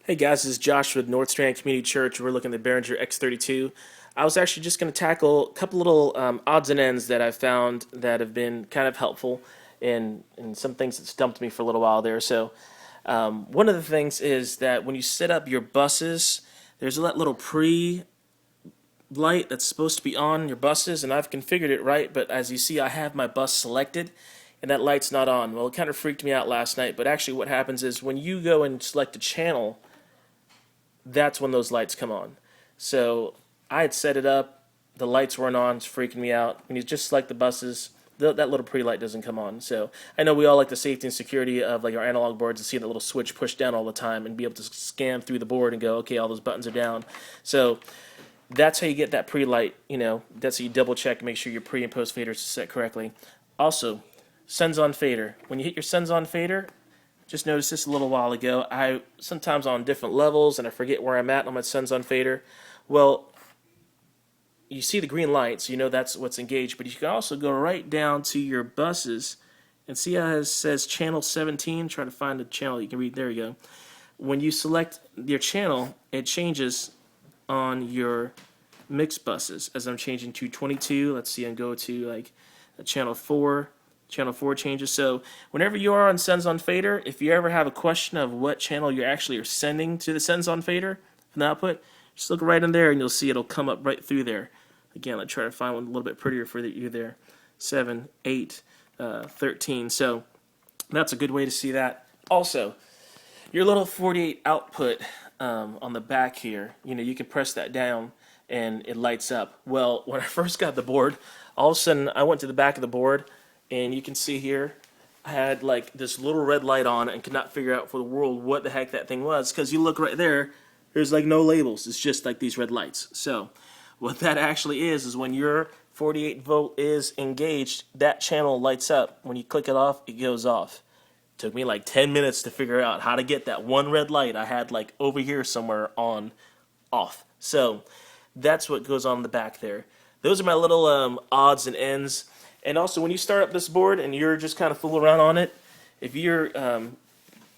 Hey guys, this is Josh with North Strand Community Church. We're looking at the Behringer x32. I was actually just going to tackle a couple little odds and ends that I found that have been kind of helpful and some things that stumped me for a little while there. So one of the things is that when you set up your buses, there's that little pre light that's supposed to be on your buses, and I've configured it right, but as you see, I have my bus selected and that light's not on. Well, it kind of freaked me out last night, but actually what happens is when you go and select a channel, that's when those lights come on. So I had set it up, the lights weren't on, it's freaking me out. When you just select the buses, that little pretty light doesn't come on. So I know we all like the safety and security of like our analog boards to see that little switch pushed down all the time and be able to scan through the board and go, okay, all those buttons are down. So that's how you get that pre-light, that's how you double check, make sure your pre and post faders are set correctly. Also, sends on fader. When you hit your sends on fader, just noticed this a little while ago. I sometimes on different levels and I forget where I'm at on my sends on fader. Well, you see the green light, so you know that's what's engaged, but you can also go right down to your buses and see how it says channel 17. Try to find the channel you can read. There you go. When you select your channel, it changes on your mixed buses. As I'm changing to 22, let's see, and go to like channel 4. Channel 4 changes. So whenever you are on sends on fader, if you ever have a question of what channel you actually are sending to the sends on fader from the output, just look right in there and you'll see it'll come up right through there. Again, let's try to find one a little bit prettier for you there. 7, 8, 13. So that's a good way to see that. Also, your little 48 output on the back here, you can press that down and it lights up. Well, when I first got the board, all of a sudden I went to the back of the board and you can see here I had like this little red light on and could not figure out for the world what the heck that thing was, because you look right there, there's like no labels, it's just like these red lights. So what that actually is when your 48 volt is engaged, that channel lights up. When you click it off, it goes off. Took me like 10 minutes to figure out how to get that one red light I had like over here somewhere on off. So that's what goes on in the back there. Those are my little odds and ends. And also, when you start up this board and you're just kind of fooling around on it, if you're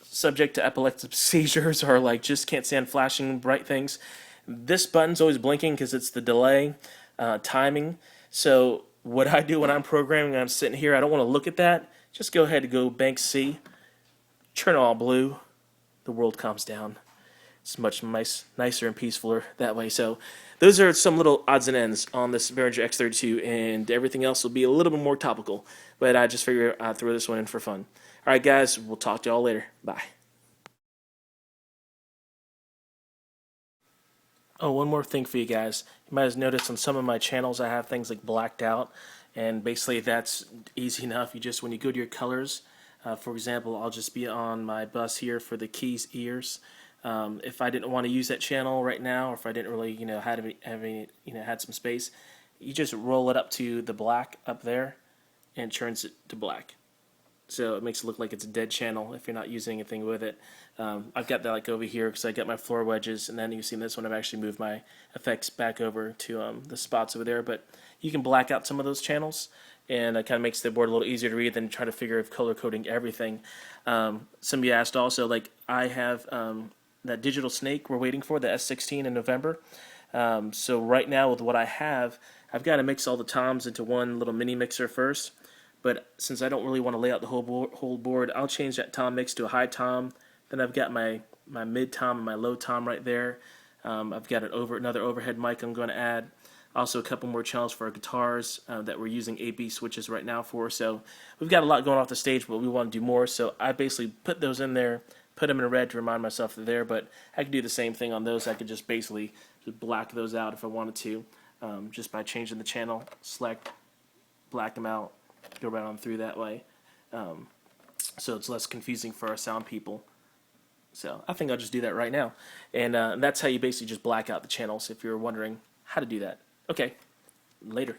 subject to epileptic seizures or like just can't stand flashing bright things, this button's always blinking because it's the delay timing. So what I do when I'm programming, I'm sitting here, I don't want to look at that. Just go ahead and go bank C, turn it all blue, the world calms down. It's much nicer and peacefuler that way. So those are some little odds and ends on this Behringer x32, and everything else will be a little bit more topical. But I just figured I'd throw this one in for fun. All right, guys, we'll talk to y'all later. Bye. Oh, one more thing for you guys. You might have noticed on some of my channels I have things like blacked out, and basically that's easy enough. When you go to your colors, for example, I'll just be on my bus here for the keys ears. If I didn't want to use that channel right now, or if I didn't really, had some space, you just roll it up to the black up there, and it turns it to black. So it makes it look like it's a dead channel if you're not using anything with it. I've got that like over here because I got my floor wedges, and then you see in this one I've actually moved my effects back over to the spots over there. But you can black out some of those channels, and it kind of makes the board a little easier to read than try to figure out colour coding everything. Somebody asked also, like I have that digital snake we're waiting for, the S16 in November. So right now with what I have, I've got to mix all the toms into one little mini mixer first. But since I don't really want to lay out the whole board, I'll change that tom mix to a high tom. Then I've got my mid tom and my low tom right there. I've got another overhead mic I'm going to add. Also a couple more channels for our guitars that we're using AB switches right now for. So we've got a lot going off the stage, but we want to do more. So I basically put those in there, put them in red to remind myself they're there. But I could do the same thing on those. I could just basically just black those out if I wanted to, just by changing the channel, select, black them out, go right on through that way. So it's less confusing for our sound people. So I think I'll just do that right now. And that's how you basically just black out the channels if you're wondering how to do that. Okay, later.